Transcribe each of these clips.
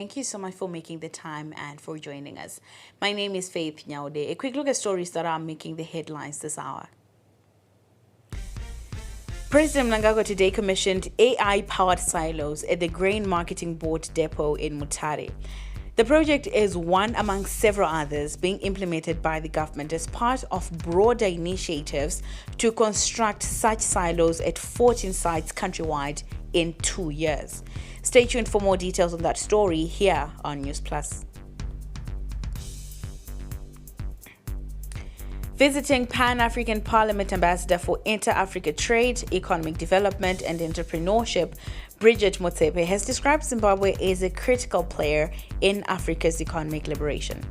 Thank you so much for making the time and for joining us. My name is Faith Nyaude. A quick look at stories that are making the headlines this hour. President Mnangagwa today commissioned AI-powered silos at the Grain Marketing Board depot in Mutare. The project is one among several others being implemented by the government as part of broader initiatives to construct such silos at 14 sites countrywide in 2 years. Stay tuned for more details on that story here on Newsplus. Visiting Pan-African Parliament Ambassador for Inter-Africa Trade, Economic Development and Entrepreneurship, Bridget Motsepe, has described Zimbabwe as a critical player in Africa's economic liberation.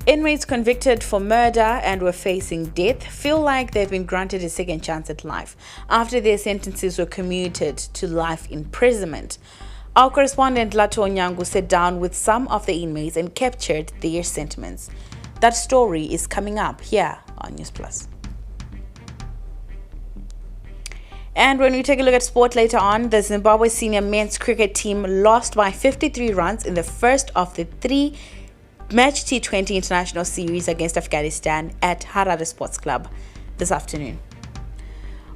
Inmates convicted for murder and were facing death feel like they've been granted a second chance at life after their sentences were commuted to life imprisonment. Our correspondent Lato Nyangu sat down with some of the inmates and captured their sentiments. That story is coming up here on Newsplus. And when we take a look at sport later on, the Zimbabwe senior men's cricket team lost by 53 runs in the first of the 3-match T20 international series against Afghanistan at Harare Sports Club this afternoon.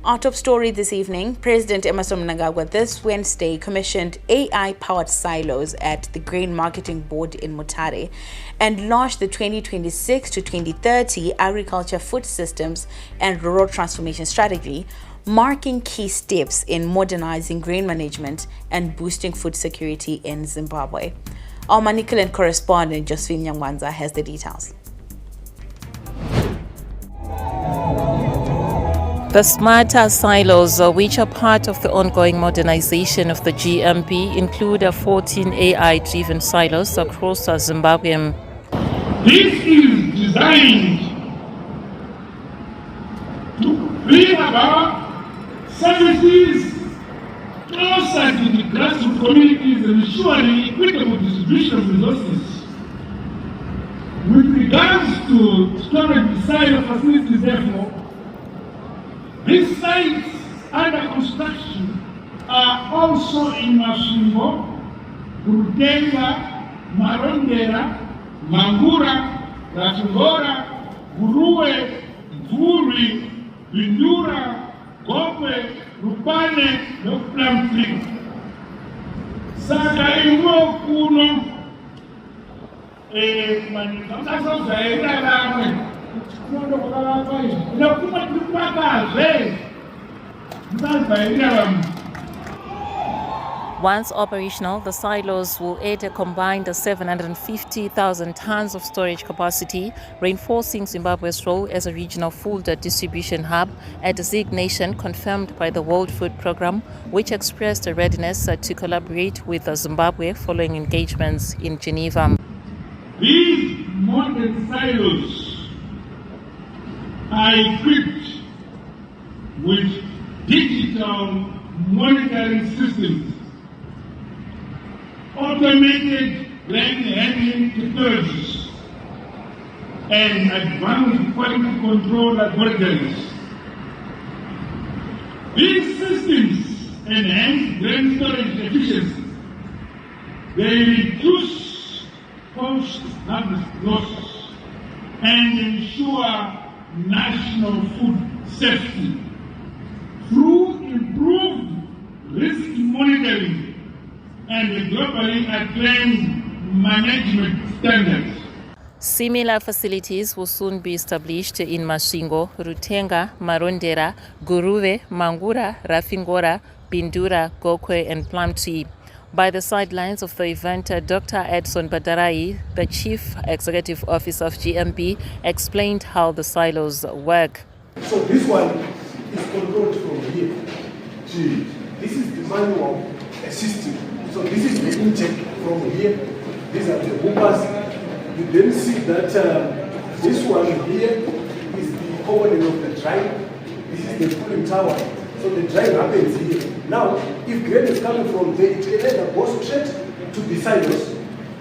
Our top story this evening, President Emmerson Mnangagwa this Wednesday commissioned AI-powered silos at the Grain Marketing Board in Mutare and launched the 2026 to 2030 Agriculture Food Systems and Rural Transformation Strategy, marking key steps in modernizing grain management and boosting food security in Zimbabwe. Our Manicaland correspondent Josephine Nyangwanza has the details. The smarter silos, which are part of the ongoing modernization of the GMB, include 14 AI-driven silos across Zimbabwe. This is designed to bring about services closer to the grassroots communities and ensuring equitable distribution of resources. With regards to storage silo facilities, therefore, these sites under construction are also in Masvingo, Rutenga, Marondera, Mangura, Ratungora, Guruwe, Mvuri, Bindura, Gokwe, Rupane, Noplamflik. Saka ingo kuno manikaso zaira lamwe. Once operational, the silos will add a combined 750,000 tons of storage capacity, reinforcing Zimbabwe's role as a regional food distribution hub, a designation confirmed by the World Food Programme, which expressed a readiness to collaborate with Zimbabwe following engagements in Geneva. These modern silos are equipped with digital monitoring systems, automated grain handling technologies, and advanced quality control laboratories. These systems enhance grain storage efficiency. They reduce post-harvest losses and ensure national food safety through improved risk monitoring and globally acclaimed management standards. Similar facilities will soon be established in Masvingo, Rutenga, Marondera, Guruwe, Mangura, Rafingora, Bindura, Gokwe, and Plumtree. By the sidelines of the event, Dr. Edson Badarai, the Chief Executive Officer of GMB, explained how the silos work. So this one is controlled from here. This is the manual system. So this is the intake from here. These are the hookers. You then see that this one here is the opening of the drive. This is the cooling tower. So the drive happens here. Now, if grain is coming from there, it can either go straight to the silos,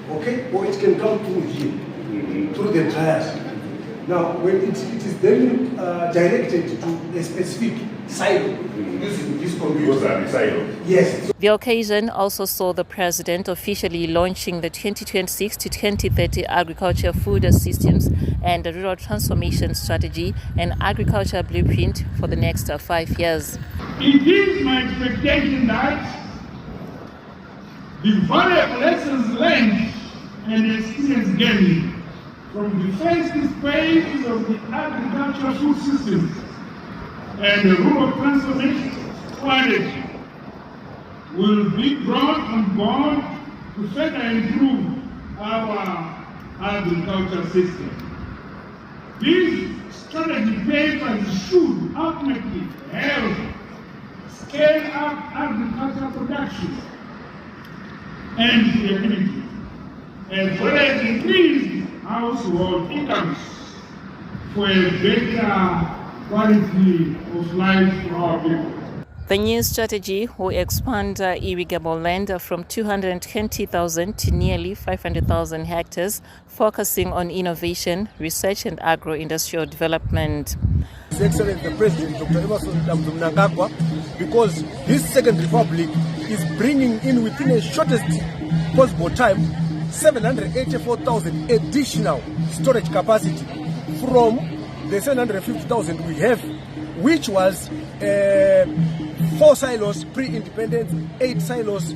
okay, or it can come through here, through the dryers. Now, when it is then directed to a specific silo using this computer. Those are the silos. Yes. The occasion also saw the president officially launching the 2026 to 2030 Agriculture Food Systems and Rural Transformation Strategy and Agriculture Blueprint for the next 5 years. It is my expectation that the valuable lessons learned and experience gained from the first phase of the agricultural food systems and the rural transformation strategy will be brought on board to further improve our agriculture system. These strategy papers should ultimately help scale up agricultural production and viability, as well as increase household incomes for a better quality of life for our people. The new strategy will expand irrigable land from 220,000 to nearly 500,000 hectares, focusing on innovation, research and agro-industrial development. His Excellency the President, Dr. Emerson Mnangagwa, because this Second Republic is bringing in within the shortest possible time 784,000 additional storage capacity from the 750,000 we have, which was 4 silos pre-independence, 8 silos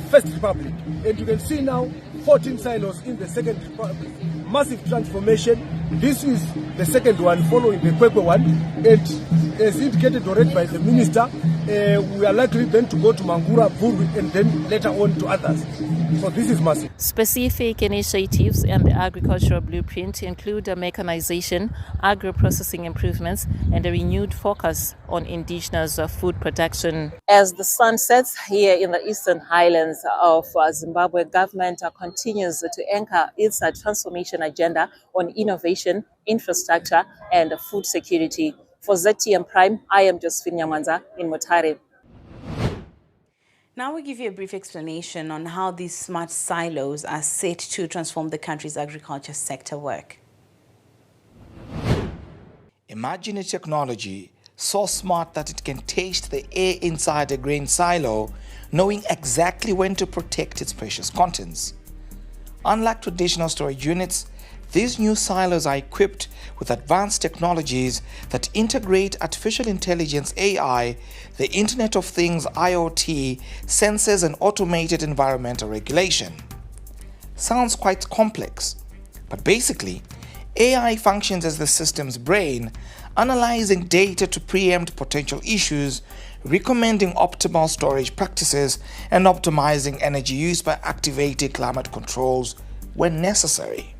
First Republic. And you can see now 14 silos in the Second Republic. Massive transformation. This is the second one following the Kwekwe one. And as indicated already by the Minister, we are likely then to go to Mangura, Buru, and then later on to others. So this is massive. Specific initiatives and the agricultural blueprint include mechanization, agro-processing improvements, and a renewed focus on indigenous food production. As the sun sets here in the eastern highlands of Zimbabwe, government continues to anchor its transformation agenda on innovation, infrastructure, and food security. For ZTM Prime, I am Josephine Nyamanza in Mutare. Now we give you a brief explanation on how these smart silos are set to transform the country's agriculture sector work. Imagine a technology so smart that it can taste the air inside a grain silo, knowing exactly when to protect its precious contents. Unlike traditional storage units, these new silos are equipped with advanced technologies that integrate artificial intelligence AI, the Internet of Things IoT, sensors and automated environmental regulation. Sounds quite complex, but basically, AI functions as the system's brain, analyzing data to preempt potential issues, recommending optimal storage practices, and optimizing energy use by activating climate controls when necessary.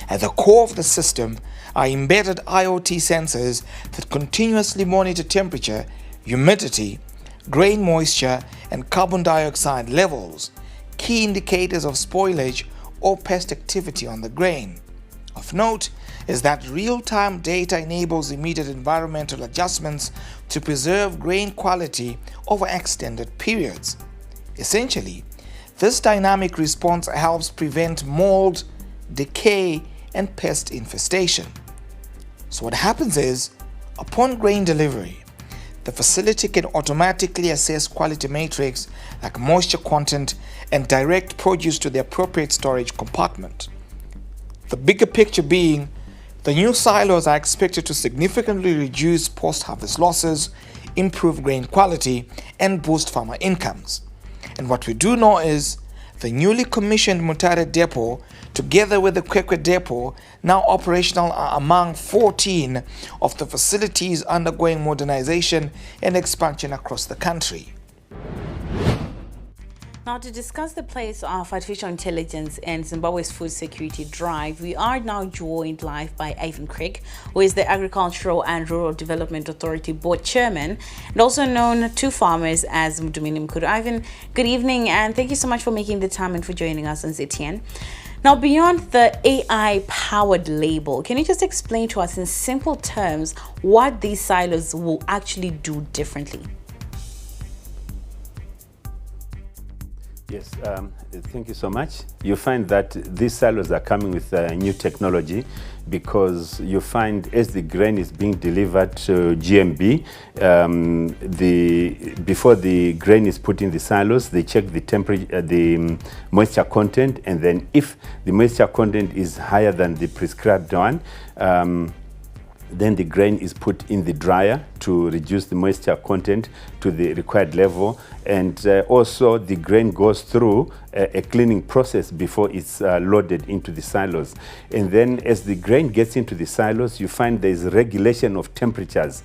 At the core of the system are embedded IoT sensors that continuously monitor temperature, humidity, grain moisture, and carbon dioxide levels, key indicators of spoilage or pest activity on the grain. Of note is that real-time data enables immediate environmental adjustments to preserve grain quality over extended periods. Essentially, this dynamic response helps prevent mold, decay, and pest infestation. So what happens is, upon grain delivery, the facility can automatically assess quality metrics like moisture content and direct produce to the appropriate storage compartment. The bigger picture being, the new silos are expected to significantly reduce post-harvest losses, improve grain quality, and boost farmer incomes. And what we do know is, the newly commissioned Mutare depot, together with the Kwekwe depot, now operational, are among 14 of the facilities undergoing modernization and expansion across the country. Now, to discuss the place of artificial intelligence and Zimbabwe's food security drive, we are now joined live by Ivan Craig, who is the Agricultural and Rural Development Authority Board Chairman, and also known to farmers as Mdumini Mkuru. Ivan, good evening, and thank you so much for making the time and for joining us on ZTN. Now, beyond the AI-powered label, can you just explain to us in simple terms what these silos will actually do differently? Yes, thank you so much. You find that these silos are coming with new technology, because you find as the grain is being delivered to GMB, before the grain is put in the silos, they check the temperature, the moisture content, and then if the moisture content is higher than the prescribed one, then the grain is put in the dryer to reduce the moisture content to the required level. And also the grain goes through a cleaning process before it's loaded into the silos. And then as the grain gets into the silos, you find there's regulation of temperatures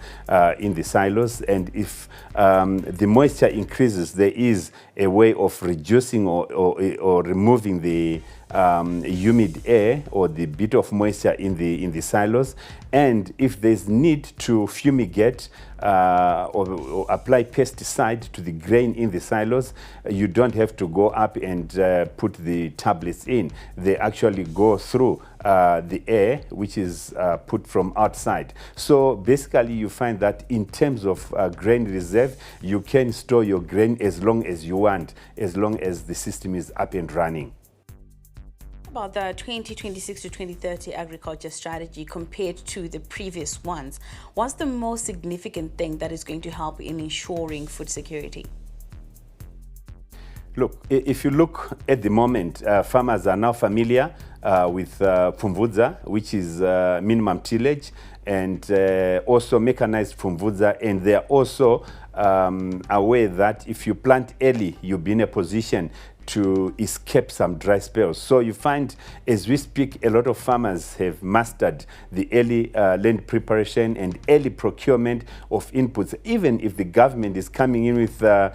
in the silos. And if the moisture increases, there is a way of reducing or removing the humid air or the bit of moisture in the silos. And if there's need to fumigate or apply pesticide to the grain in the silos, you don't have to go up and put the tablets in. They actually go through the air, which is put from outside. So basically you find that in terms of grain reserve, you can store your grain as long as you want, as long as the system is up and running. About the 2026 to 2030 agriculture strategy compared to the previous ones, what's the most significant thing that is going to help in ensuring food security? Look, if you look at the moment, farmers are now familiar with Pfumvudza, which is minimum tillage, and also mechanized Pfumvudza, and they are also aware that if you plant early, you'll be in a position to escape some dry spells. So you find, as we speak, a lot of farmers have mastered the early land preparation and early procurement of inputs. Even if the government is coming in with the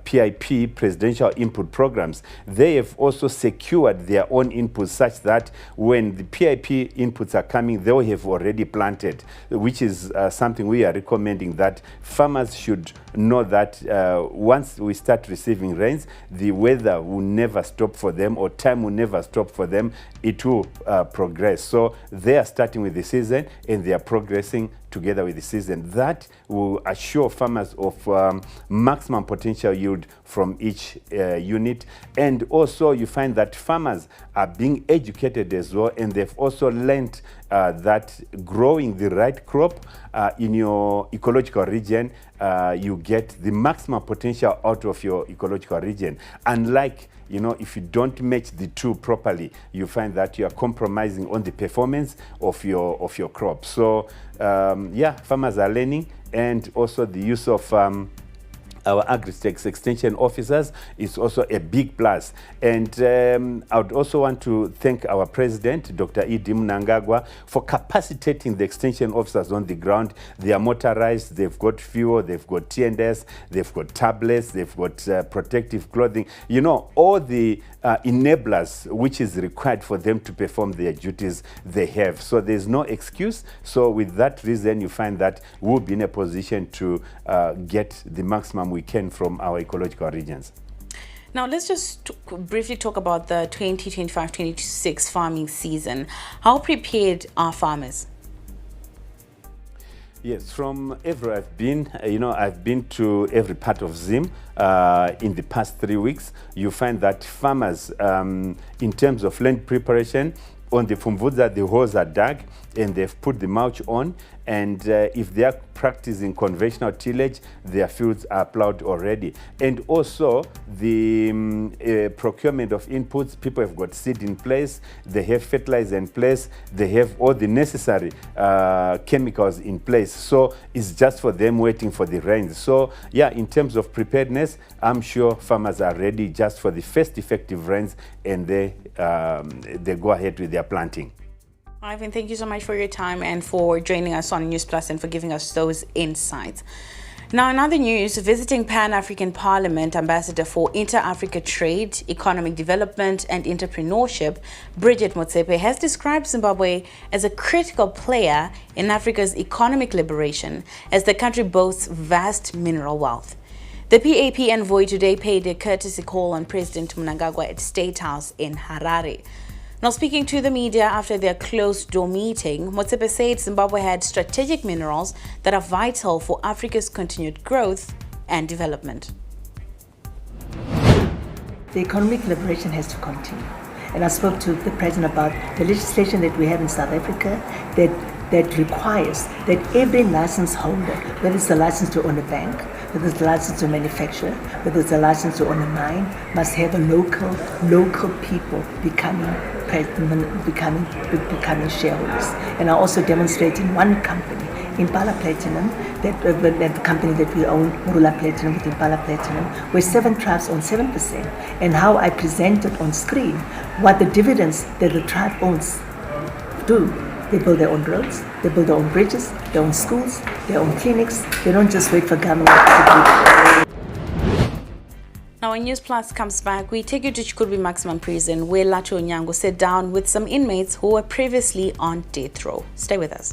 PIP, Presidential Input Programs, they have also secured their own inputs such that when the PIP inputs are coming, they will have already planted, which is something we are recommending, that farmers should know that once we start receiving rains, the weather will never stop for them, or time will never stop for them. It will progress. So they are starting with the season and they are progressing together with the season. That will assure farmers of maximum potential yield from each unit. And also you find that farmers are being educated as well, and they've also learned that growing the right crop in your ecological region, you get the maximum potential out of your ecological region. Unlike, you know, if you don't match the two properly, you find that you are compromising on the performance of your crop. So yeah, farmers are learning, and also the use of our Agri-Tech extension officers is also a big plus. And I would also want to thank our president, Dr. Idi Mnangagwa, for capacitating the extension officers on the ground. They are motorized, they've got fuel, they've got T&S, they've got tablets, they've got protective clothing, you know, all the enablers which is required for them to perform their duties they have. So there's no excuse. So with that reason, you find that we'll be in a position to get the maximum we can from our ecological regions. Now, let's just briefly talk about the 2025-26 farming season. How prepared are farmers? Yes, from everywhere I've been, I've been to every part of Zim in the past 3 weeks. You find that farmers, in terms of land preparation, on the Pfumvudza, the holes are dug and they've put the mulch on. And if they are practicing conventional tillage, their fields are plowed already. And also the procurement of inputs, people have got seed in place, they have fertilizer in place, they have all the necessary chemicals in place. So it's just for them waiting for the rains. So yeah, in terms of preparedness, I'm sure farmers are ready just for the first effective rains, and they go ahead with their planting. Ivan, thank you so much for your time and for joining us on Newsplus and for giving us those insights. Now, in other news, visiting Pan-African Parliament Ambassador for Inter-Africa Trade, Economic Development and Entrepreneurship, Bridget Motsepe, has described Zimbabwe as a critical player in Africa's economic liberation, as the country boasts vast mineral wealth. The PAP envoy today paid a courtesy call on President Mnangagwa at State House in Harare. Now, speaking to the media after their closed-door meeting, Motsepe said Zimbabwe had strategic minerals that are vital for Africa's continued growth and development. the economic liberation has to continue. And I spoke to the President about the legislation that we have in South Africa that requires that every license holder, whether it's a license to own a bank, whether it's a license to manufacture, whether it's a license to own a mine, must have a local people becoming shareholders. And I also demonstrated in one company, Impala Platinum, that the company that we own, Murula Platinum with Impala Platinum, where 7 tribes own 7%, and how I presented on screen what the dividends that the tribe owns do. They build their own roads, they build their own bridges, their own schools, their own clinics. They don't just wait for government to do. Now, when Newsplus comes back, we take you to Chikurubi Maximum Prison, where Lato Nyango sat down with some inmates who were previously on death row. Stay with us.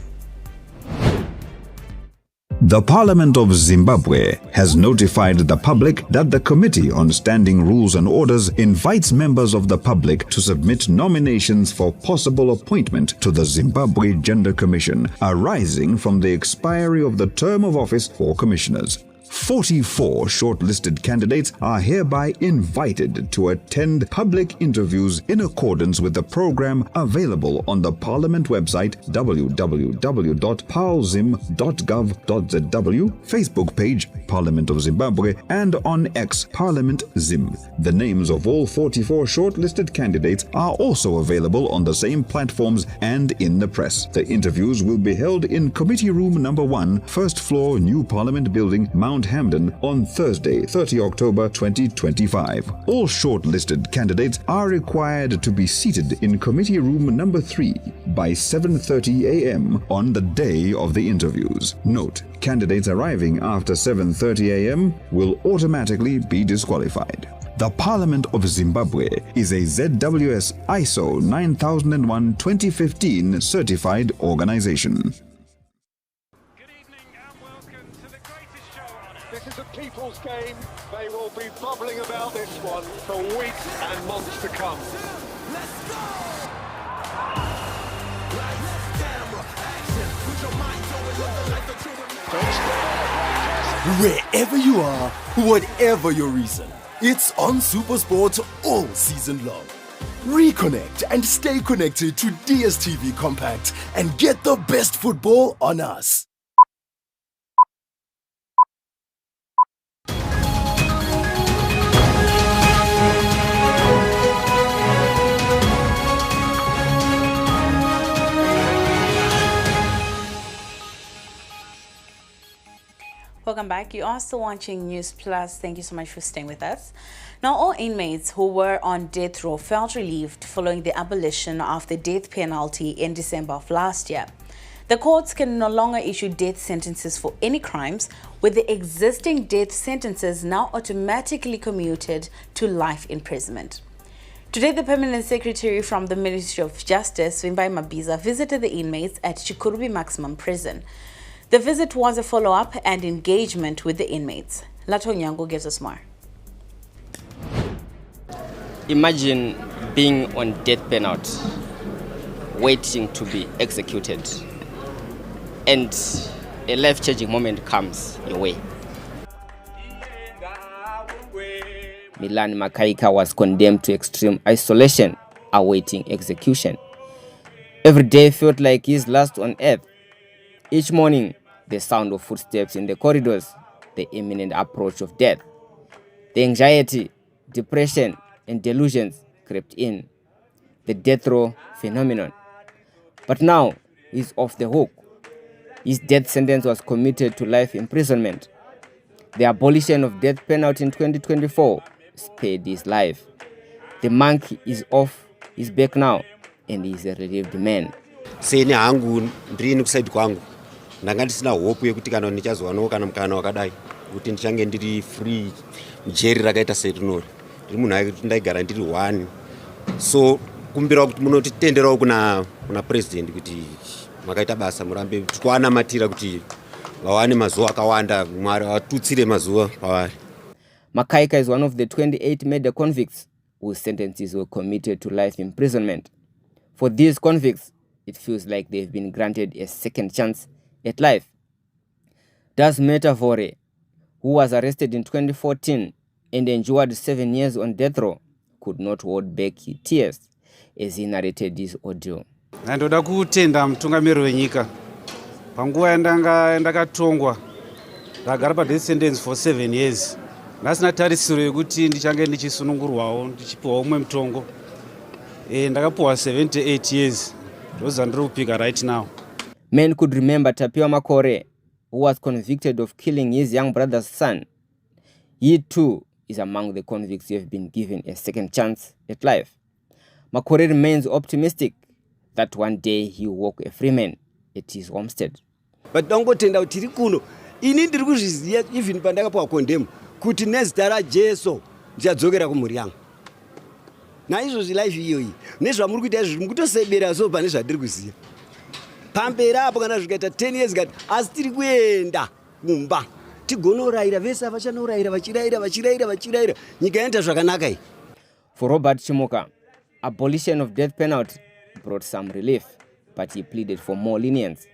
The Parliament of Zimbabwe has notified the public that the Committee on Standing Rules and Orders invites members of the public to submit nominations for possible appointment to the Zimbabwe Gender Commission, arising from the expiry of the term of office for commissioners. 44 shortlisted candidates are hereby invited to attend public interviews in accordance with the program available on the Parliament website www.parlzim.gov.zw, Facebook page Parliament of Zimbabwe, and on X Parliament Zim. The names of all 44 shortlisted candidates are also available on the same platforms and in the press. The interviews will be held in Committee Room Number 1, First Floor, New Parliament Building, Mount Hamden, on Thursday, 30 October 2025. All shortlisted candidates are required to be seated in Committee Room Number 3 by 7:30 a.m. on the day of the interviews. Note, candidates arriving after 7:30 a.m. will automatically be disqualified. The Parliament of Zimbabwe is a ZWS ISO 9001-2015 certified organization. This is a people's game. They will be bubbling about this one for weeks and months to come. Let's go! Lights, camera, action. Put your mind to it, live the life that you want. Wherever you are, whatever your reason, it's on SuperSport all season long. Reconnect and stay connected to DSTV Compact and get the best football on us. Welcome back. You are still watching Newsplus. Thank you so much for staying with us. Now, all inmates who were on death row felt relieved following the abolition of the death penalty in December of last year. The courts can no longer issue death sentences for any crimes, with the existing death sentences now automatically commuted to life imprisonment. Today, the Permanent Secretary from the Ministry of Justice, Vimbai Mabiza, visited the inmates at Chikurubi Maximum Prison. The visit was a follow-up and engagement with the inmates. Lato Nyango gives us more. Imagine being on death penalty, waiting to be executed, and a life-changing moment comes your way. Milan Makaika was condemned to extreme isolation, awaiting execution. Every day felt like his last on earth. Each morning, the sound of footsteps in the corridors, the imminent approach of death. The anxiety, depression, and delusions crept in. The death row phenomenon. But now, he's off the hook. His death sentence was commuted to life imprisonment. The abolition of death penalty in 2024 spared his life. The monkey is off his back now, and he's a relieved man. Seni hangu ndrini kuside kwangu. Ndanga ndisina hope yekuti kana ndichazowanawo kana mukana wakadai kuti ndichange ndiri free mjeri rakaita setinori. Ndiri munhu akuti ndaigara ndiri 1. So kumbira kuti munotitenderawo kuna president kuti makaita basa murambe twana matira kuti vawane mazuva akawanda mwari atutsire mazuva pavari. Makaika is one of the 28 murder convicts whose sentences were commuted to life imprisonment. For these convicts, it feels like they've been granted a second chance at life. Das Metavore, who was arrested in 2014 and endured 7 years on death row, could not hold back tears as he narrated this audio. Ndoda kutenda mutungamiriri wenyika. Panguva yandakatongwa ndagara padeath sentence for 7 years. Ndasina tarisiro yekuti ndichange ndichisunungurwawo ndichipiwa umwe mutongo. Ndakapiwa 78 years. Those ndiri kupika right now. Men could remember Tapiwa Makore, who was convicted of killing his young brother's son. He too is among the convicts who have been given a second chance at life. Makore remains optimistic that one day he will walk a free man at his homestead. But ndangotenda kuti tiri kuno ini ndiri kuzviziva even pandakapiwa condemn kuti nezita raJesu ndichadzokera kumhuri yangu. Naizvozvi life iyoyi nezvamuri kuita izvi mukutosebera so pane zvandiri kuziva. Pamberi apo kana zvikaita 10 years ngati asi tiri kuenda kumba tigonorayira vese avachanorayira vachirayira nyika yaita zvakanaka iyi. For Robert Chimuka, abolition of death penalty brought some relief, but he pleaded for more lenience.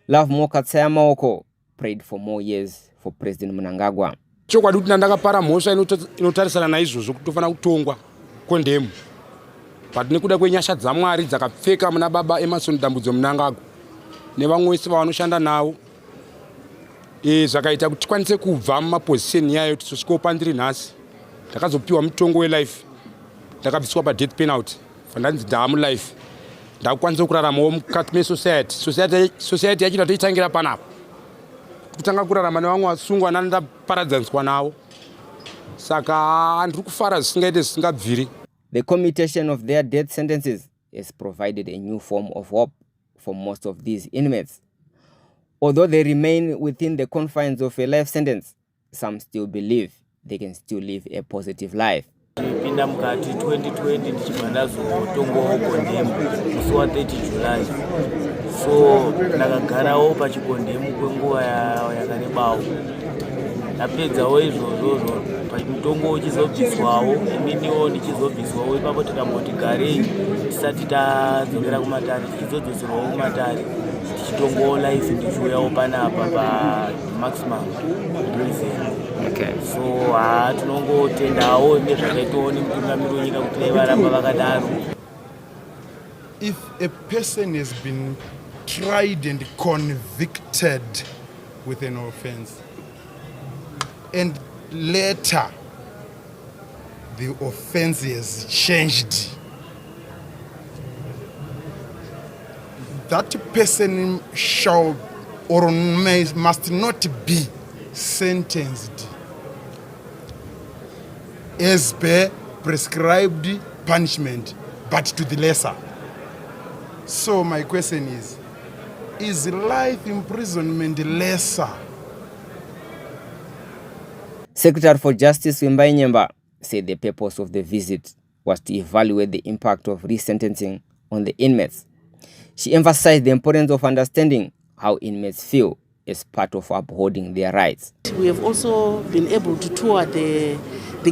Love Mokatsaya Maoko prayed for more years for President Mnangagwa. Chokwadi kuti ndakapara mhosva inotarisana naizvozvo kuti tofana kutongwa kondemu. But nekuda kwenyasha dzaMwari dzakapfeka muna baba Emerson Dambudzo Mnangagwa nevamwe vese vanoshanda navo zvakaita kuti tikwanise kubva mumapozisheni yayo tisosvika ndiri nhasi ndakazopiwa mutongo welife ndakabviswa padeath penalty fandanzi ndaamulife ndakukwanisa kuraramawo mukati mesociety society yachida toitangira panapa kutanga kurarama nevamwe vasungwa nandaparadzaniswa navo saka ndiri kufara zvisingaite zvisingabviri. The commutation of their death sentences has provided a new form of hope for most of these inmates. Although they remain within the confines of a life sentence, some still believe they can still live a positive life. Pinda mukati 2020 ndichibvandazotongowo kondemu musi wa 30 July. So ndakagarawo pachikondemu kwenguva yakarebawo. Ndapedzawo izvozvo mutongo uchizobviswawo ininiwo ndichizobviswawo ipapo tikamboti garei tisati tadzokera kumatare tichizodzoserwawo kumatare tichitongowo life ndichiuyawo panapa pamaximum prison. Okay. So tinongotendawo nezvakaitawo nemutungamiri wenyika kuti dai varamba vakadaro. If a person has been tried and convicted with an offense and later the offense has changed, that person shall or must not be sentenced as per prescribed punishment, but to the lesser. So my question is life imprisonment lesser? Secretary for Justice Wimbai Nyemba said the purpose of the visit was to evaluate the impact of resentencing on the inmates. She emphasized the importance of understanding how inmates feel as part of upholding their rights. We have also been able to tour the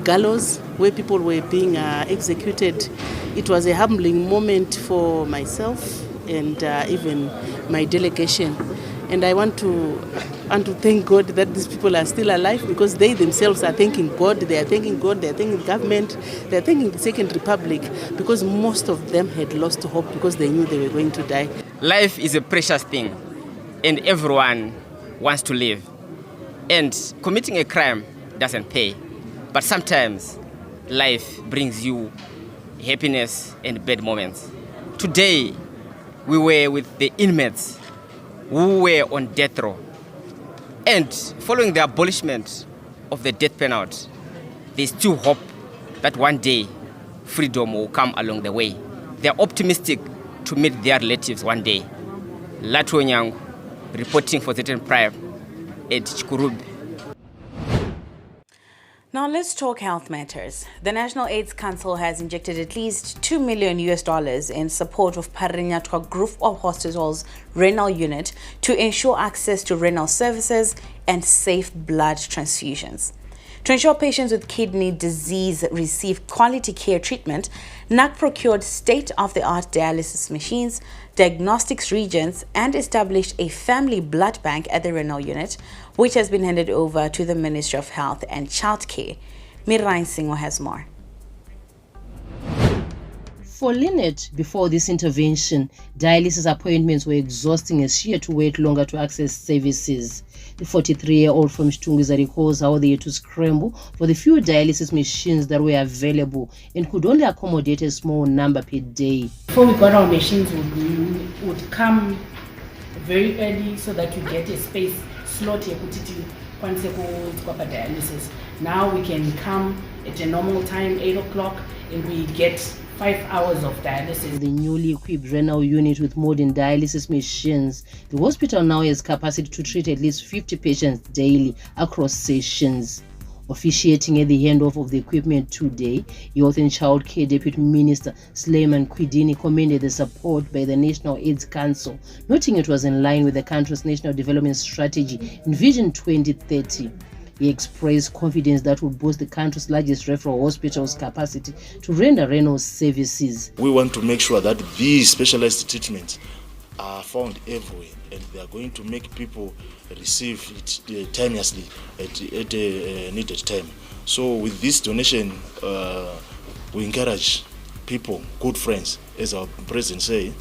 gallows where people were being executed. It was a humbling moment for myself and even my delegation. And I want to thank God that these people are still alive, because they themselves are thanking God, they are thanking God, they are thanking government, they are thanking the Second Republic, because most of them had lost hope because they knew they were going to die. Life is a precious thing and everyone wants to live. And committing a crime doesn't pay. But sometimes life brings you happiness and bad moments. Today, we were with the inmates who were on death row. And following the abolishment of the death penalty, there's still hope that one day freedom will come along the way. They're optimistic to meet their relatives one day. Latu Onyango, reporting for Zetan Prime at Chikurubi. Now let's talk health matters. The National AIDS Council has injected at least $2 million in support of Parinyatwa Group of Hospitals renal unit to ensure access to renal services and safe blood transfusions. To ensure patients with kidney disease receive quality care treatment, NAC procured state-of-the-art dialysis machines, diagnostics reagents, and established a family blood bank at the renal unit, which has been handed over to the Ministry of Health and Childcare. Mirain Singh has more. For Lynette, before this intervention, dialysis appointments were exhausting as she had to wait longer to access services. The 43-year-old from Shtungiza recalls how they had to scramble for the few dialysis machines that were available and could only accommodate a small number per day. Before we got our machines, would come very early so that you get a space slot here for dialysis. Now we can come at a normal time, 8 o'clock, and we get 5 hours of dialysis. The newly equipped renal unit with modern dialysis machines, the hospital now has capacity to treat at least 50 patients daily across sessions. Officiating at the handoff of the equipment today, Youth and Child Care Deputy Minister Suleiman Kwidini commended the support by the National AIDS Council, noting it was in line with the country's National Development Strategy in Vision 2030. He expressed confidence that will boost the country's largest referral hospital's capacity to render renal services. We want to make sure that these specialized treatments are found everywhere, and they are going to make people receive it timelessly at a needed time. So with this donation, we encourage people, good friends, as our president say,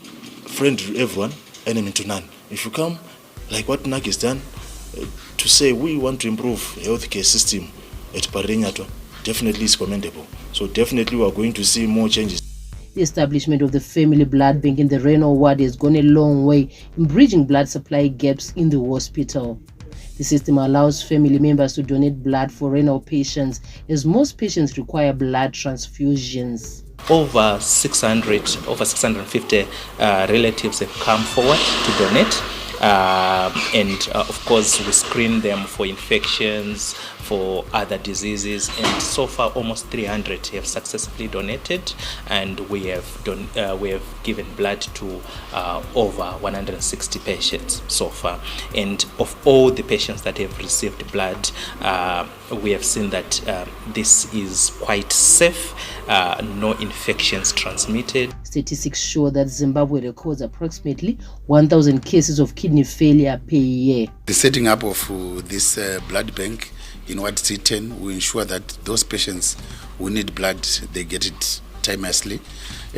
friend to everyone, enemy to none. If you come, like what NAC has done, to say we want to improve healthcare system at Parinyatwa, definitely is commendable. So definitely we are going to see more changes. The establishment of the family blood bank in the renal ward has gone a long way in bridging blood supply gaps in the hospital. The system allows family members to donate blood for renal patients, as most patients require blood transfusions. Over 650 relatives have come forward to donate. Of course, we screen them for infections, for other diseases, and so far almost 300 have successfully donated, and we have given blood to over 160 patients so far. And of all the patients that have received blood, we have seen that this is quite safe, no infections transmitted. Statistics show that Zimbabwe records approximately 1,000 cases of kidney failure per year. The setting up of this blood bank in Ward C10 will ensure that those patients who need blood, they get it timelessly.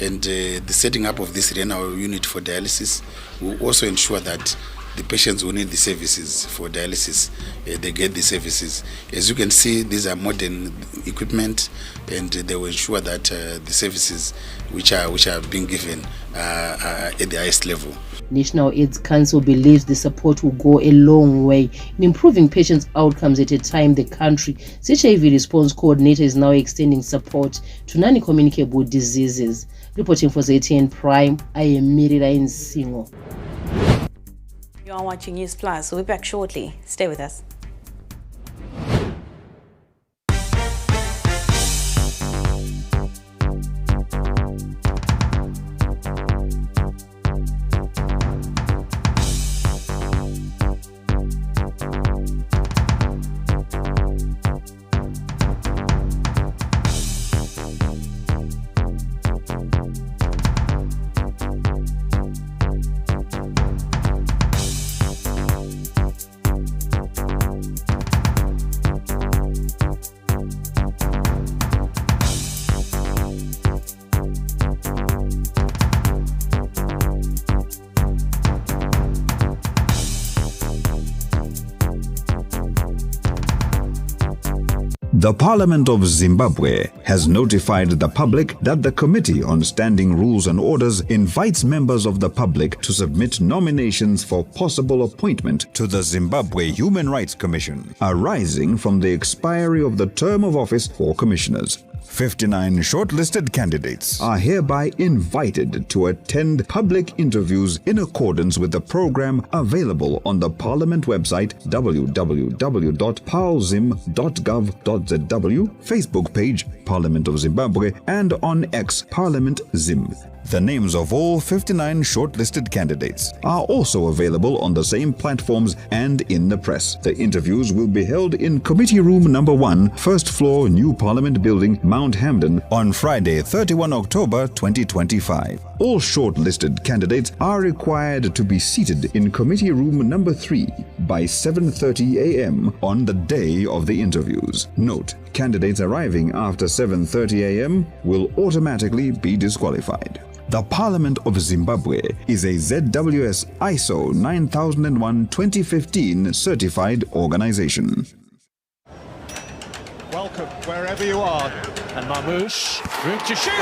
And the setting up of this renal unit for dialysis will also ensure that the patients who need the services for dialysis, they get the services. As you can see, these are modern equipment, and they will ensure that the services which are being given are at the highest level. National AIDS Council believes the support will go a long way in improving patients' outcomes at a time the country's HIV response coordinator is now extending support to non-communicable diseases. Reporting for ZTN Prime, I am Mirira Nsingo. You are watching Newsplus. We'll be back shortly. Stay with us. The Parliament of Zimbabwe has notified the public that the Committee on Standing Rules and Orders invites members of the public to submit nominations for possible appointment to the Zimbabwe Human Rights Commission, arising from the expiry of the term of office for commissioners. 59 shortlisted candidates are hereby invited to attend public interviews in accordance with the program available on the Parliament website www.palzim.gov.zw, Facebook page Parliament of Zimbabwe, and on X Parliament Zim. The names of all 59 shortlisted candidates are also available on the same platforms and in the press. The interviews will be held in Committee Room Number 1, First Floor, New Parliament Building, Mount Hamden, on Friday, 31 October 2025. All shortlisted candidates are required to be seated in Committee Room Number 3 by 7:30 a.m. on the day of the interviews. Note, candidates arriving after 7:30 a.m. will automatically be disqualified. The Parliament of Zimbabwe is a ZWS ISO 9001-2015 certified organization. Welcome wherever you are. And Mamouche, room to shoot. He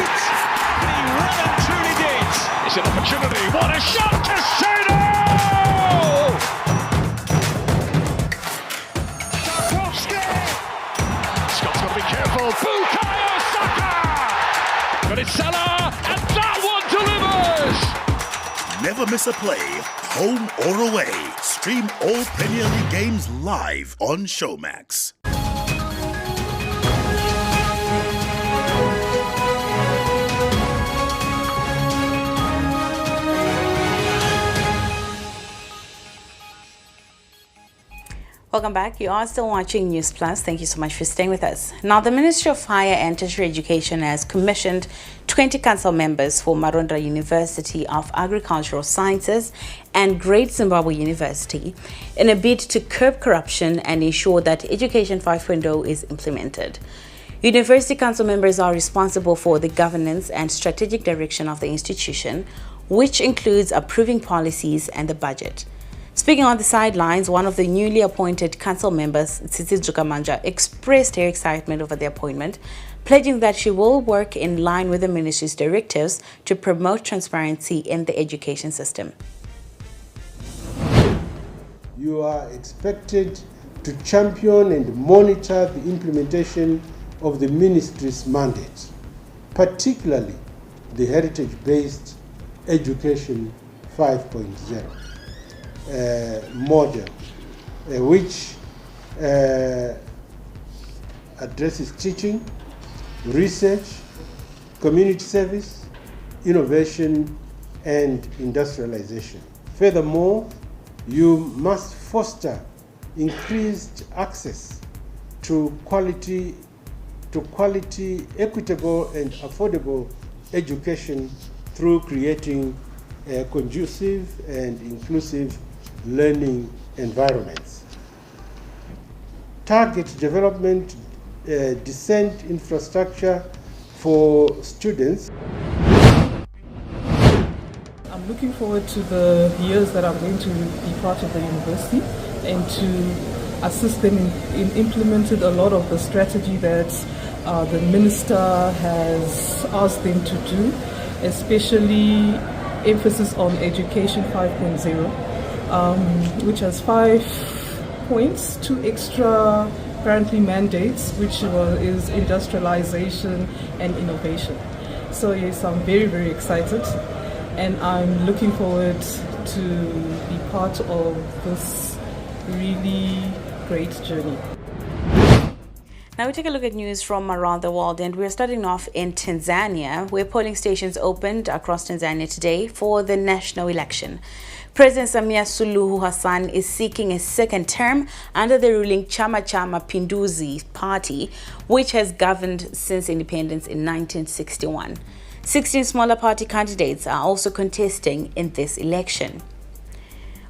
well and truly did. It's an opportunity. What a shot to Sino! Tarkovsky! Scott's got to be careful. Bukayo Saka! But it's Salah, and that one delivers! Never miss a play, home or away. Stream all Premier League games live on Showmax. Welcome back. You are still watching Newsplus. Thank you so much for staying with us. Now, the Ministry of Higher and Tertiary Education has commissioned 20 council members for Marondra University of Agricultural Sciences and Great Zimbabwe University in a bid to curb corruption and ensure that Education 5.0 is implemented. University council members are responsible for the governance and strategic direction of the institution, which includes approving policies and the budget. Speaking on the sidelines, one of the newly appointed council members, Tsitsi Dzukamanja, expressed her excitement over the appointment, pledging that she will work in line with the ministry's directives to promote transparency in the education system. You are expected to champion and monitor the implementation of the ministry's mandate, particularly the heritage-based Education 5.0. Model, which addresses teaching, research, community service, innovation, and industrialization. Furthermore, you must foster increased access to quality, equitable, and affordable education through creating conducive and inclusive learning environments. Target development, decent infrastructure for students. I'm looking forward to the years that I'm going to be part of the university and to assist them in implementing a lot of the strategy that the minister has asked them to do, especially emphasis on Education 5.0, which has 5 points, 2 extra apparently mandates, which is industrialization and innovation. So yes, I'm very, very excited, and I'm looking forward to be part of this really great journey. Now we take a look at news from around the world, and we're starting off in Tanzania, where polling stations opened across Tanzania today for the national election. President Samia Suluhu Hassan is seeking a second term under the ruling Chama cha Mapinduzi party, which has governed since independence in 1961. 16 smaller party candidates are also contesting in this election.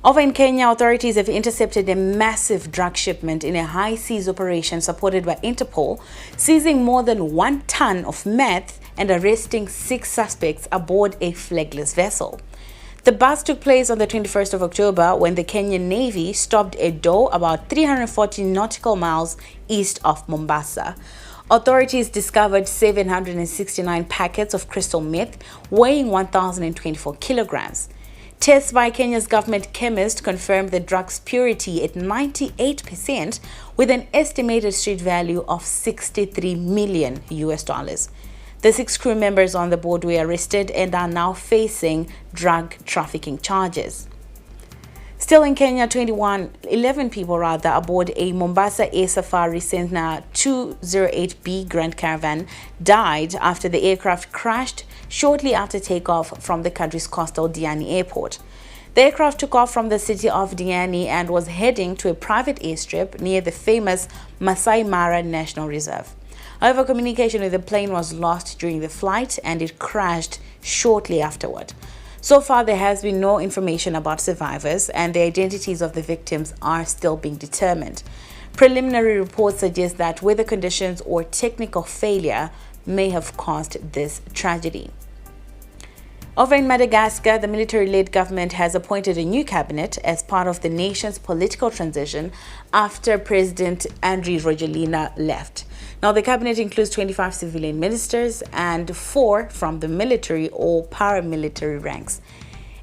Over in Kenya, authorities have intercepted a massive drug shipment in a high seas operation supported by Interpol, seizing more than 1 ton of meth and arresting 6 suspects aboard a flagless vessel. The bust took place on the 21st of October when the Kenyan Navy stopped a dhow about 340 nautical miles east of Mombasa. Authorities discovered 769 packets of crystal meth weighing 1,024 kilograms. Tests by Kenya's government chemist confirmed the drug's purity at 98%, with an estimated street value of $63 million. The 6 crew members on the board were arrested and are now facing drug trafficking charges. Still in Kenya, 11 people aboard a Mombasa Air Safari Cessna 208B Grand Caravan died after the aircraft crashed shortly after takeoff from the country's coastal Diani airport. The aircraft took off from the city of Diani and was heading to a private airstrip near the famous Masai Mara National Reserve. However, communication with the plane was lost during the flight and it crashed shortly afterward. So far, there has been no information about survivors, and the identities of the victims are still being determined. Preliminary reports suggest that weather conditions or technical failure may have caused this tragedy. Over in Madagascar, the military-led government has appointed a new cabinet as part of the nation's political transition after President Andry Rajoelina left. Now, the cabinet includes 25 civilian ministers and 4 from the military or paramilitary ranks.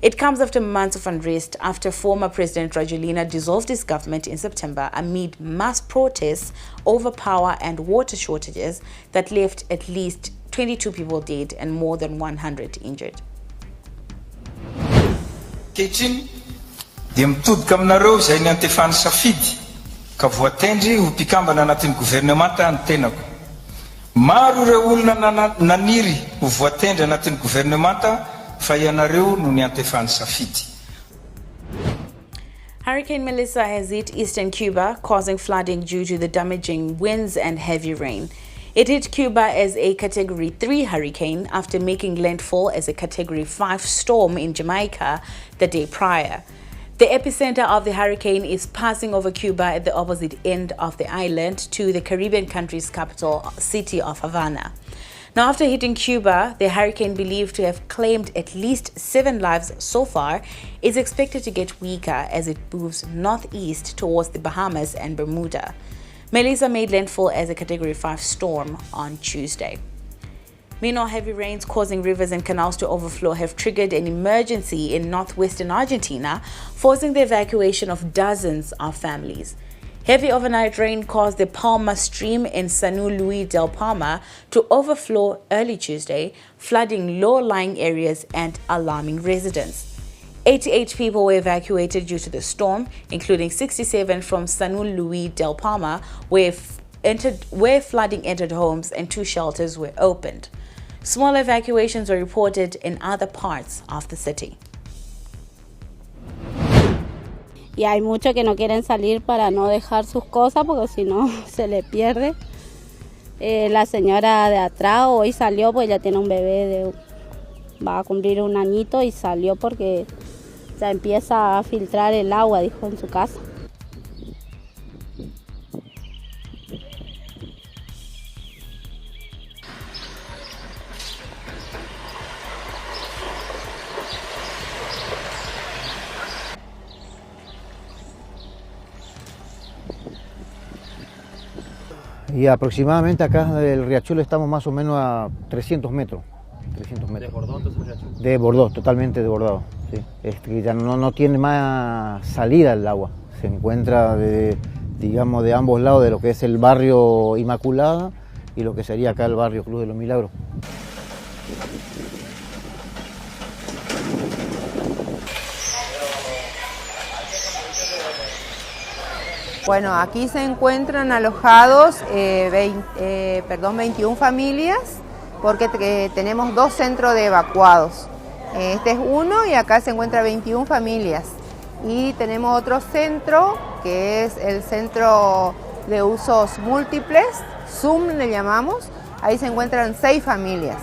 It comes after months of unrest after former President Rajoelina dissolved his government in September amid mass protests over power and water shortages that left at least 22 people dead and more than 100 injured. Kehitriny dia mitodika aminareo izay ny antefany safidy ka voatendry ho mpikambana anatin'ny gouvernemanta ny tenako. Maro ireo olona naniry ho voatendry anatin'ny gouvernemanta fa ianareo no ny antefany safidy. Hurricane Melissa has hit eastern Cuba, causing flooding due to the damaging winds and heavy rain. It hit Cuba as a Category 3 hurricane after making landfall as a Category 5 storm in Jamaica the day prior. The epicenter of the hurricane is passing over Cuba at the opposite end of the island to the Caribbean country's capital city of Havana. Now, after hitting Cuba, the hurricane, believed to have claimed at least 7 lives so far, is expected to get weaker as it moves northeast towards the Bahamas and Bermuda. Melissa made landfall as a Category 5 storm on Tuesday. Meanwhile, heavy rains causing rivers and canals to overflow have triggered an emergency in northwestern Argentina, forcing the evacuation of dozens of families. Heavy overnight rain caused the Palma stream in San Luis del Palma to overflow early Tuesday, flooding low-lying areas and alarming residents. 88 people were evacuated due to the storm, including 67 from San Luis del Palma, where flooding entered homes and 2 shelters were opened. Small evacuations were reported in other parts of the city. Y hay muchos que no quieren salir para no dejar sus cosas porque si no se le pierde. La señora de atrás hoy salió porque ya tiene un bebé, va a cumplir 1 añito y salió porque ya empieza a filtrar el agua, dijo, en su casa. Y aproximadamente acá del riachuelo estamos más o menos a 300 metros. 300 metros. ¿Desbordó entonces el riachuelo? Desbordó, totalmente desbordado. Sí. Ya no tiene más salida el agua. Se encuentra digamos, de ambos lados de lo que es el barrio Inmaculada y lo que sería acá el barrio Cruz de los Milagros. Bueno, aquí se encuentran alojados 21 familias porque tenemos 2 centros de evacuados. Este es uno y acá se encuentran 21 familias. Y tenemos otro centro que es el centro de usos múltiples, ZUM le llamamos. Ahí se encuentran 6 familias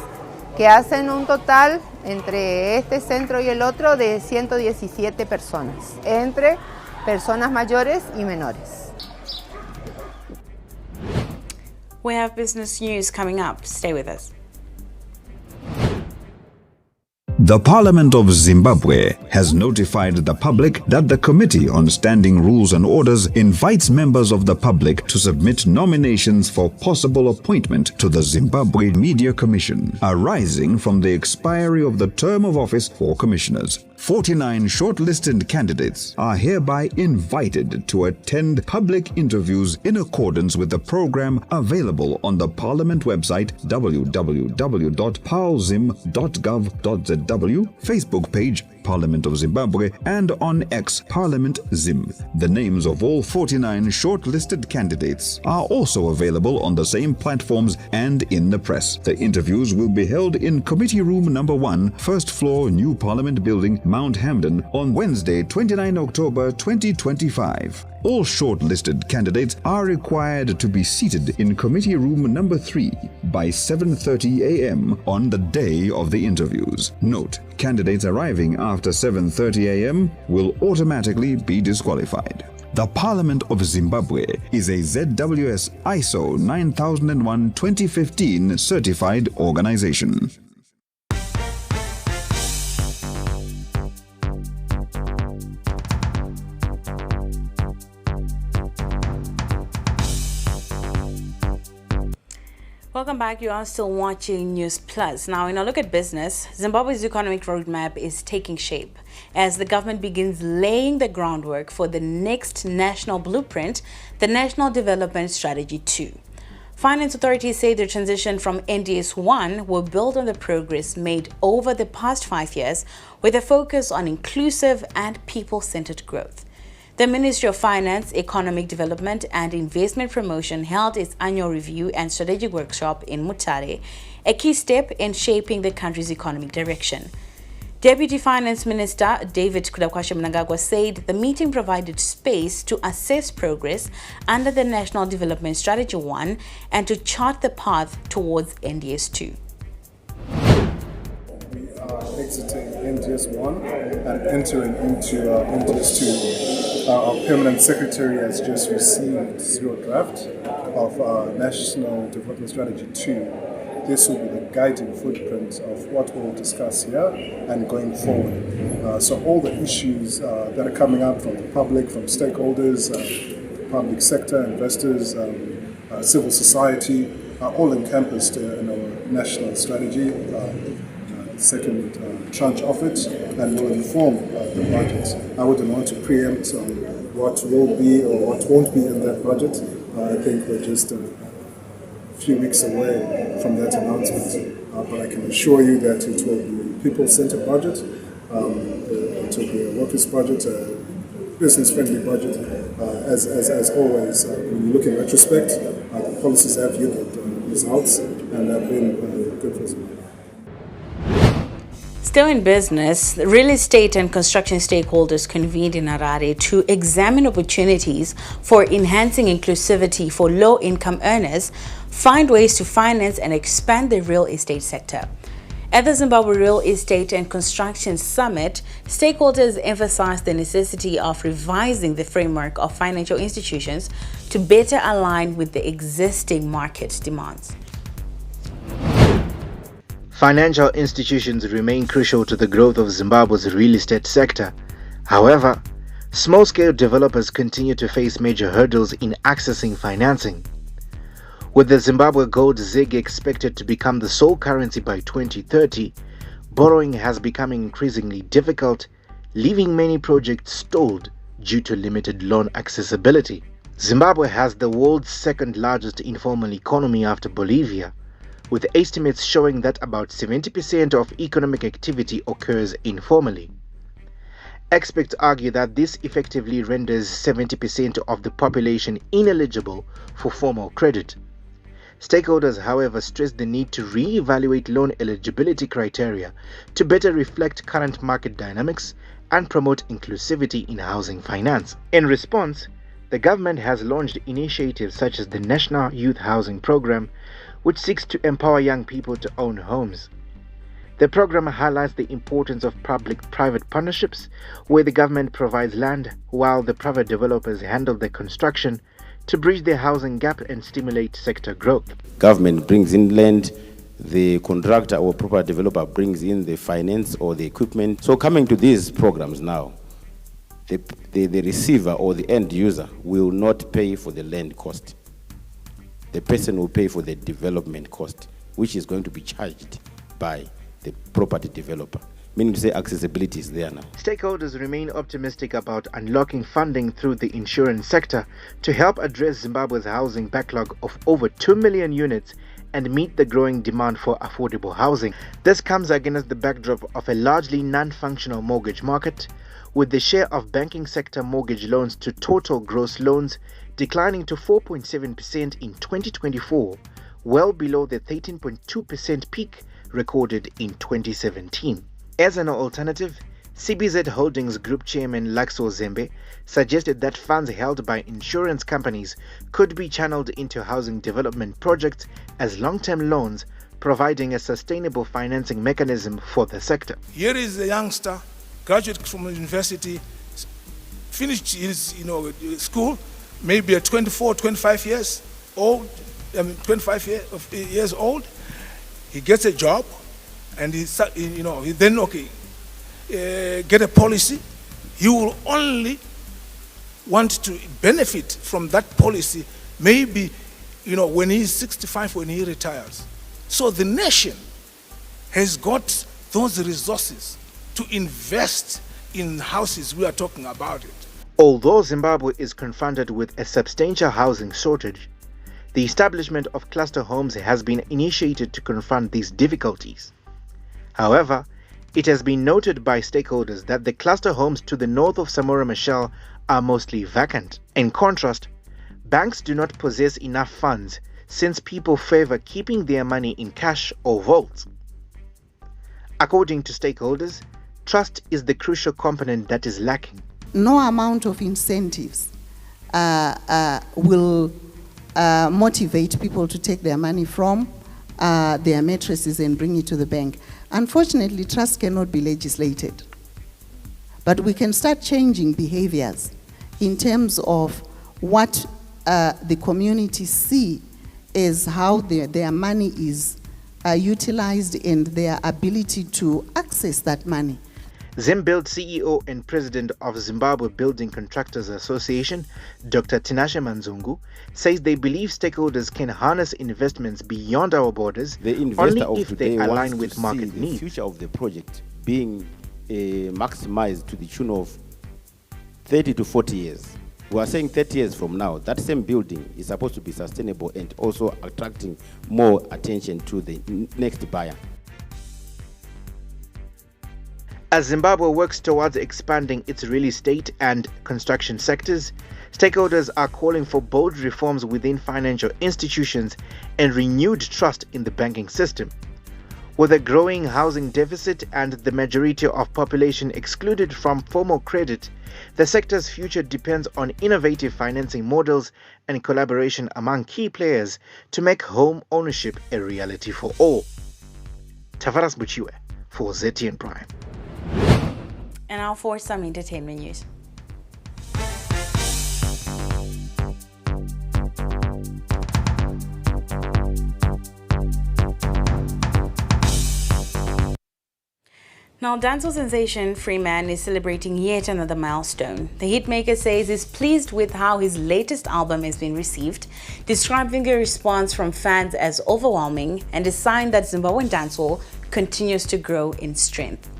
que hacen un total entre este centro y el otro de 117 personas, entre personas mayores y menores. We have business news coming up. Stay with us. The Parliament of Zimbabwe has notified the public that the Committee on Standing Rules and Orders invites members of the public to submit nominations for possible appointment to the Zimbabwe Media Commission, arising from the expiry of the term of office for commissioners. 49 shortlisted candidates are hereby invited to attend public interviews in accordance with the program available on the Parliament website www.palzim.gov.zw, Facebook page Parliament of Zimbabwe and on X Parliament Zim. The names of all 49 shortlisted candidates are also available on the same platforms and in the press. The interviews will be held in Committee Room Number 1, First Floor, New Parliament Building, Mount Hamden, on Wednesday, 29 October 2025. All shortlisted candidates are required to be seated in Committee Room Number 3 by 7:30 a.m. on the day of the interviews. Note, candidates arriving after 7:30 a.m. will automatically be disqualified. The Parliament of Zimbabwe is a ZWS ISO 9001-2015 certified organization. Welcome back. You are still watching Newsplus. Now, in a look at business, Zimbabwe's economic roadmap is taking shape as the government begins laying the groundwork for the next national blueprint, the National Development Strategy 2. Finance authorities say the transition from NDS 1 will build on the progress made over the past 5 years with a focus on inclusive and people-centered growth. The Ministry of Finance, Economic Development and Investment Promotion held its annual review and strategic workshop in Mutare, a key step in shaping the country's economic direction. Deputy Finance Minister David Kudakwashe Mnangagwa said the meeting provided space to assess progress under the National Development Strategy 1 and to chart the path towards NDS 2. We are exiting NDS 1 and entering into NDS 2. Our Permanent Secretary has just received zero draft of our National Development Strategy 2. This will be the guiding footprint of what we'll discuss here and going forward. So all the issues that are coming up from the public, from stakeholders, public sector, investors, civil society, are all encompassed in our national strategy. Second tranche of it, and will inform the budget. I wouldn't want to preempt what will be or what won't be in that budget. I think we're just a few weeks away from that announcement, but I can assure you that it will be a people-centered budget, it will be a workers' budget, a business-friendly budget. As always, when you look in retrospect, the policies have yielded results and have been good for us. Still in business, real estate and construction stakeholders convened in Harare to examine opportunities for enhancing inclusivity for low-income earners, find ways to finance and expand the real estate sector. At the Zimbabwe Real Estate and Construction Summit, stakeholders emphasized the necessity of revising the framework of financial institutions to better align with the existing market demands. Financial institutions remain crucial to the growth of Zimbabwe's real estate sector. However, small-scale developers continue to face major hurdles in accessing financing. With the Zimbabwe Gold ZiG expected to become the sole currency by 2030, borrowing has become increasingly difficult, leaving many projects stalled due to limited loan accessibility. Zimbabwe has the world's second-largest informal economy after Bolivia, with estimates showing that about 70% of economic activity occurs informally. Experts argue that this effectively renders 70% of the population ineligible for formal credit. Stakeholders, however, stress the need to re-evaluate loan eligibility criteria to better reflect current market dynamics and promote inclusivity in housing finance. In response, the government has launched initiatives such as the National Youth Housing Program, which seeks to empower young people to own homes. The program highlights the importance of public-private partnerships, where the government provides land while the private developers handle the construction to bridge the housing gap and stimulate sector growth. Government brings in land, the contractor or property developer brings in the finance or the equipment. So coming to these programs now, the receiver or the end user will not pay for the land cost. The person will pay for the development cost, which is going to be charged by the property developer. Meaning to say accessibility is there now. Stakeholders remain optimistic about unlocking funding through the insurance sector to help address Zimbabwe's housing backlog of over 2 million units and meet the growing demand for affordable housing. This comes against the backdrop of a largely non-functional mortgage market, with the share of banking sector mortgage loans to total gross loans declining to 4.7% in 2024, well below the 13.2% peak recorded in 2017. As an alternative, CBZ Holdings Group Chairman Laxo Zembe suggested that funds held by insurance companies could be channeled into housing development projects as long-term loans, providing a sustainable financing mechanism for the sector. Here is a youngster, graduate from university, finished his school, maybe at 24, 25 years old, 25 years old. He gets a job, and he then get a policy. He will only want to benefit from that policy maybe when he's 65, when he retires. So the nation has got those resources to invest in houses. We are talking about it. Although Zimbabwe is confronted with a substantial housing shortage, the establishment of cluster homes has been initiated to confront these difficulties. However, it has been noted by stakeholders that the cluster homes to the north of Samora Machel are mostly vacant. In contrast, banks do not possess enough funds since people favor keeping their money in cash or vaults. According to stakeholders, trust is the crucial component that is lacking. No amount of incentives will motivate people to take their money from their mattresses and bring it to the bank. Unfortunately, trust cannot be legislated. But we can start changing behaviors in terms of what the community see as how their money is utilized and their ability to access that money. Zimbuild CEO and President of Zimbabwe Building Contractors Association, Dr. Tinashe Manzungu, says they believe stakeholders can harness investments beyond our borders only if they align with market needs. The future of the project being maximized to the tune of 30 to 40 years. We are saying 30 years from now, that same building is supposed to be sustainable and also attracting more attention to the next buyer. As Zimbabwe works towards expanding its real estate and construction sectors, stakeholders are calling for bold reforms within financial institutions and renewed trust in the banking system. With a growing housing deficit and the majority of population excluded from formal credit, the sector's future depends on innovative financing models and collaboration among key players to make home ownership a reality for all. Tavaras Buchiwe for ZTN Prime. And now for some entertainment news. Now, dancehall sensation Freeman is celebrating yet another milestone. The hitmaker says he's pleased with how his latest album has been received, describing the response from fans as overwhelming and a sign that Zimbabwean dancehall continues to grow in strength.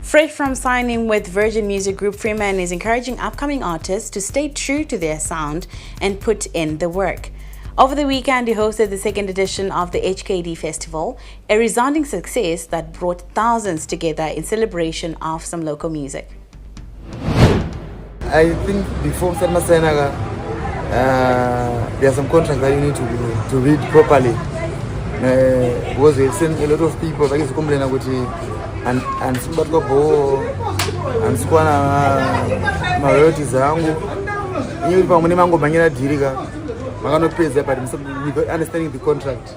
Fresh from signing with Virgin Music Group, Freeman is encouraging upcoming artists to stay true to their sound and put in the work. Over the weekend, he hosted the second edition of the HKD Festival, a resounding success that brought thousands together in celebration of some local music. I think before Selma Senaga, there are some contracts that you need to read properly. Because we've seen a lot of people like complain about it. And my royalties zangu you pamwe mango banyira dirika makanopedza but understanding the contract,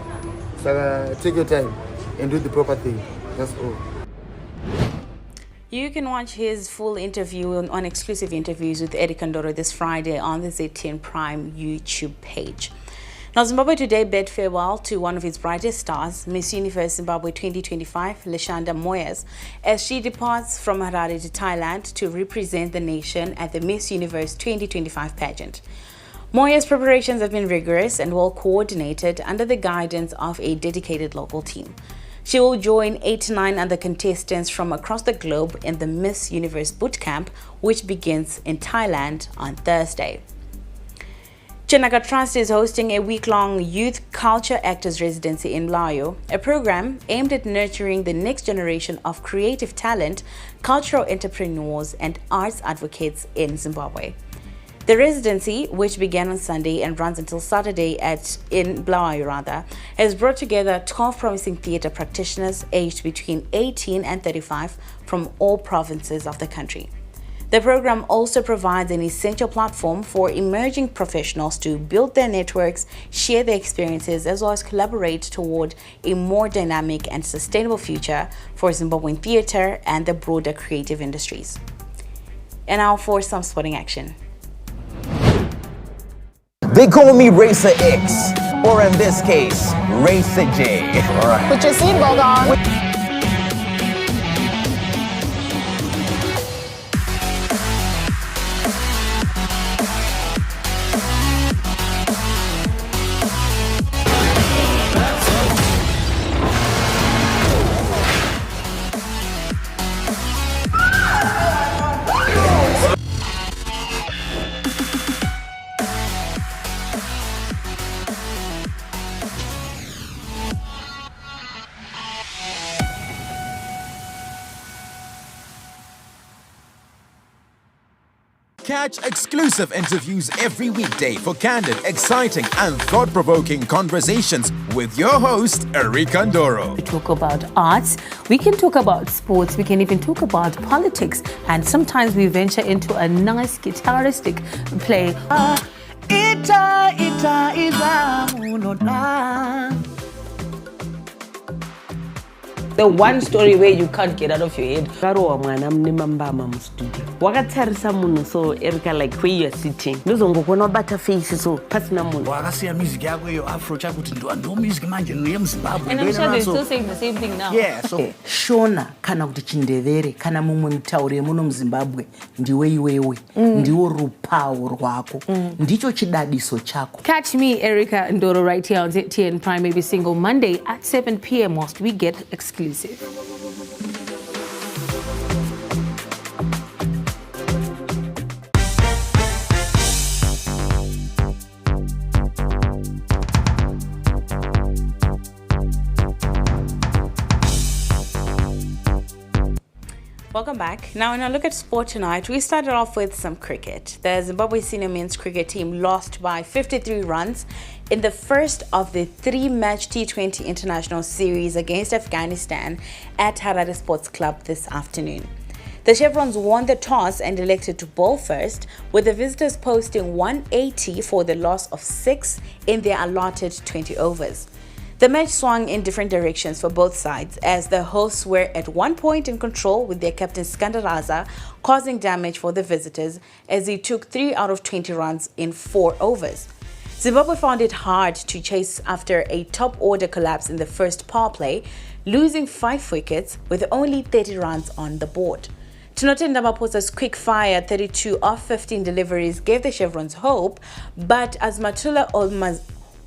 so take your time and do the proper thing. That's all. You can watch his full interview on exclusive interviews with Eddie Kandoro this Friday on the ZTN Prime YouTube page. Now, Zimbabwe today bid farewell to one of its brightest stars, Miss Universe Zimbabwe 2025, Lashanda Moyes, as she departs from Harare to Thailand to represent the nation at the Miss Universe 2025 pageant. Moyes' preparations have been rigorous and well coordinated under the guidance of a dedicated local team. She will join 8 to 9 other contestants from across the globe in the Miss Universe bootcamp, which begins in Thailand on Thursday. Chinaka Trust is hosting a week-long Youth Culture Actors Residency in Layo, a program aimed at nurturing the next generation of creative talent, cultural entrepreneurs, and arts advocates in Zimbabwe. The residency, which began on Sunday and runs until Saturday in Blawayo, has brought together 12 promising theatre practitioners aged between 18 and 35 from all provinces of the country. The program also provides an essential platform for emerging professionals to build their networks, share their experiences, as well as collaborate toward a more dynamic and sustainable future for Zimbabwean theatre and the broader creative industries. And now for some sporting action. They call me Racer X, or in this case, Racer J. All right. Put your seatbelt on. Catch exclusive interviews every weekday for candid, exciting, and thought-provoking conversations with your host, Erika Ndoro. We talk about arts, we can talk about sports, we can even talk about politics, and sometimes we venture into a nice guitaristic play. The one story where you can't get out of your head. Wakatarisa munhu so Erika like where you are sitting. Ndozongokona bata face so pasina munhu. Wakasiya music yako yo afro chakuti ndo music manje no yeMzimbabwe. And I'm sure they're still saying the same thing now. Yeah, so Shona kana kuti Chindevere kana mumwe mutauri muno muZimbabwe ndiwe iwewe. Ndiwo rupawo rwako. Ndicho chidadiso chako. Catch me, Erika Ndoro, right here on ZTN Prime every single Monday at 7 p.m. whilst we get exclusive. Welcome back. Now, in our look at sport tonight, we started off with some cricket. The Zimbabwe senior men's cricket team lost by 53 runs in the first of the three-match T20 international series against Afghanistan at Harare Sports Club this afternoon. The Chevrons won the toss and elected to bowl first, with the visitors posting 180 for the loss of 6 in their allotted 20 overs. The match swung in different directions for both sides, as the hosts were at one point in control with their captain Skandaraza causing damage for the visitors as he took 3 out of 20 runs in 4 overs. Zimbabwe found it hard to chase after a top-order collapse in the first power play, losing 5 wickets with only 30 runs on the board. Tinotenda Maposa's quick-fire 32 off 15 deliveries gave the Chevrons hope, but as Matula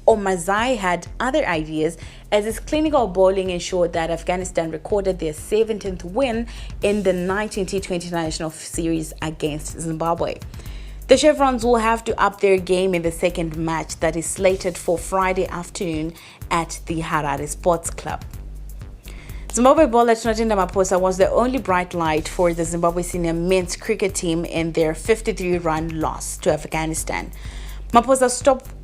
Omazai had other ideas, as his clinical bowling ensured that Afghanistan recorded their 17th win in the 19 T20 National Series against Zimbabwe. The Chevrons will have to up their game in the second match that is slated for Friday afternoon at the Harare Sports Club. Zimbabwe bowler Tinotenda Maposa was the only bright light for the Zimbabwe senior men's cricket team in their 53-run loss to Afghanistan. Maposa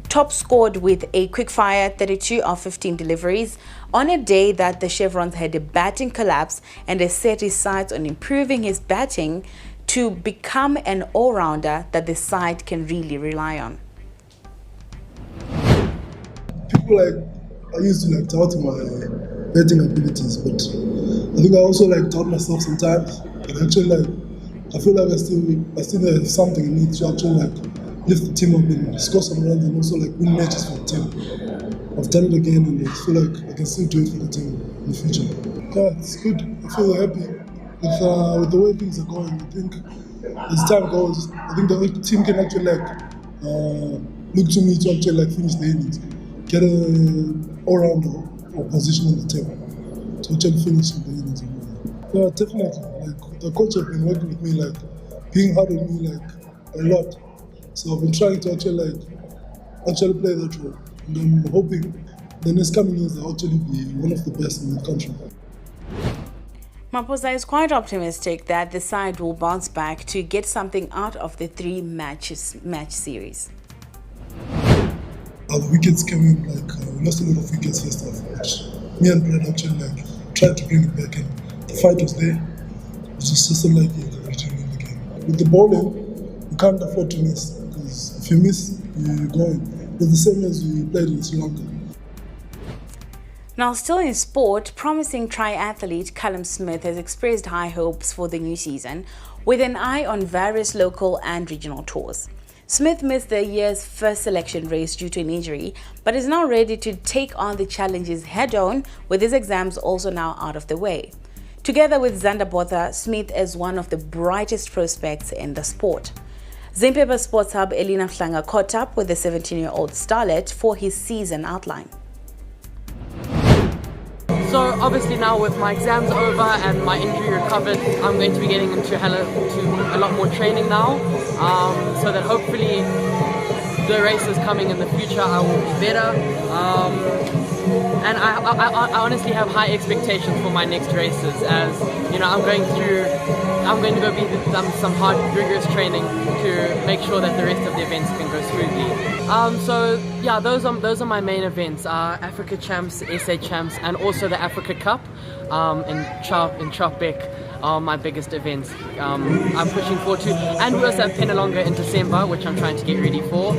top scored with a quick-fire 32 of 15 deliveries on a day that the Chevrons had a batting collapse and has set his sights on improving his batting to become an all-rounder that the side can really rely on. People I used to doubt my batting abilities, but I think I also doubt myself sometimes. And actually I feel like I still have something in me to actually lift the team up and score some runs and also win matches for the team. I've done it again and I feel like I can still do it for the team in the future. Yeah, it's good. I feel happy with the way things are going. I think as time goes, I think the team can actually look to me to actually finish the innings, get an all-rounder or position in the team to actually finish the innings. Yeah, definitely. The coach has been working with me, being hard on me a lot. So I've been trying to actually actually play that role. And I'm hoping the next coming years I'll actually be one of the best in the country. Maposa is quite optimistic that the side will bounce back to get something out of the 3 match series. The wickets came in, we lost a lot of wickets first half, but me and Brad actually tried to bring it back, and the fight was there. It was just unlikely that we didn't win the game. With the bowling, you can't afford to miss, because if you miss, you're going. It's the same as we played in Sri Lanka. Now, still in sport, promising triathlete Callum Smith has expressed high hopes for the new season, with an eye on various local and regional tours. Smith missed the year's first selection race due to an injury, but is now ready to take on the challenges head-on, with his exams also now out of the way. Together with Zander Botha, Smith is one of the brightest prospects in the sport. Zimbabwe Sports Hub Elina Flanga caught up with the 17-year-old starlet for his season outline. So obviously now with my exams over and my injury recovered, I'm going to be getting into a lot more training now, so that hopefully the races coming in the future I will be better. And I honestly have high expectations for my next races, as you know I'm going to go be some hard, rigorous training to make sure that the rest of the events can go smoothly. So yeah, those are my main events: Africa Champs, SA Champs, and also the Africa Cup in Chapek are my biggest events. I'm pushing forward to, and we also have Penalonga in December, which I'm trying to get ready for,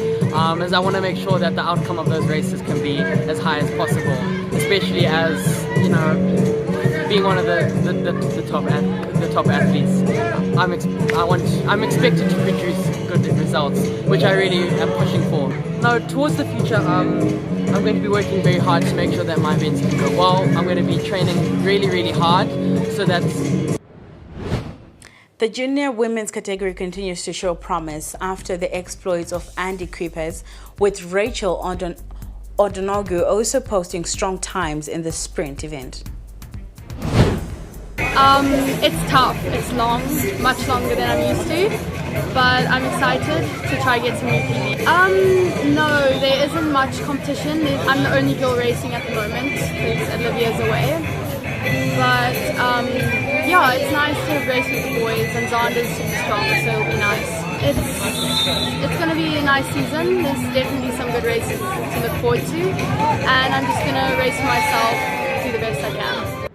as I want to make sure that the outcome of those races can be as high as possible, especially as you know, being one of the top athletes. I'm expected to produce good results, which I really am pushing for. Now, towards the future, I'm going to be working very hard to make sure that my events can go well. I'm going to be training really hard so that. The junior women's category continues to show promise after the exploits of Andy Creepers, with Rachel Odonogu also posting strong times in the sprint event. It's tough, it's long, much longer than I'm used to, but I'm excited to try get some new PB. No, there isn't much competition. I'm the only girl racing at the moment because Olivia's away. But yeah, it's nice to race with the boys, and Zander's super strong, so it'll be nice. It's going to be a nice season. There's definitely some good races to look forward to, and I'm just going to race for myself, do the best I can.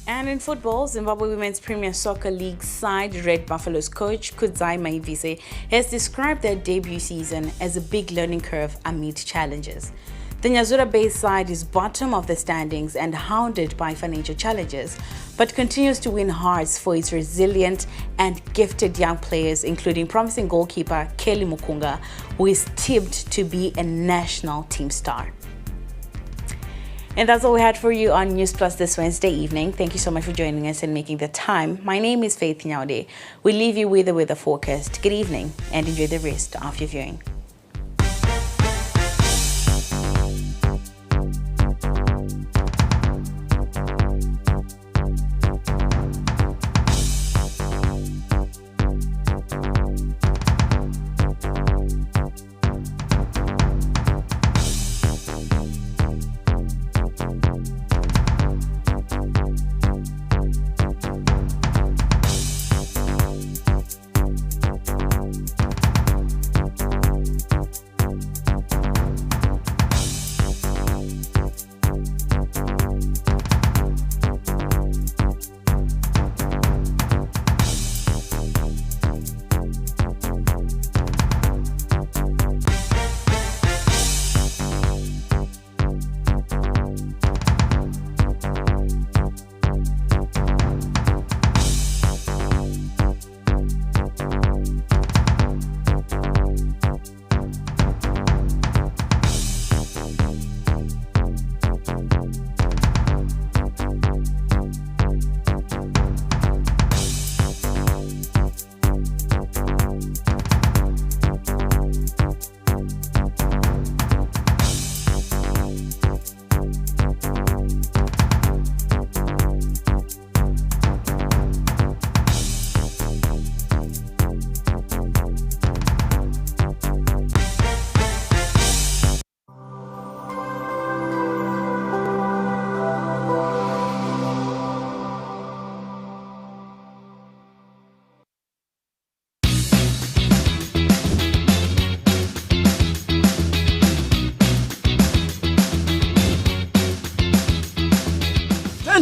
And in football, Zimbabwe Women's Premier Soccer League side Red Buffaloes coach Kudzai Maivise has described their debut season as a big learning curve amid challenges. The Nyazura-based side is bottom of the standings and hounded by financial challenges, but continues to win hearts for its resilient and gifted young players, including promising goalkeeper Kelly Mukunga, who is tipped to be a national team star. And that's all we had for you on Newsplus this Wednesday evening. Thank you so much for joining us and making the time. My name is Faith Nyaude. We leave you with the weather forecast. Good evening and enjoy the rest of your viewing.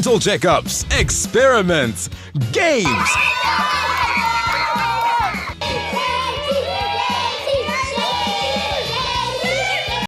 dental checkups, experiments, games,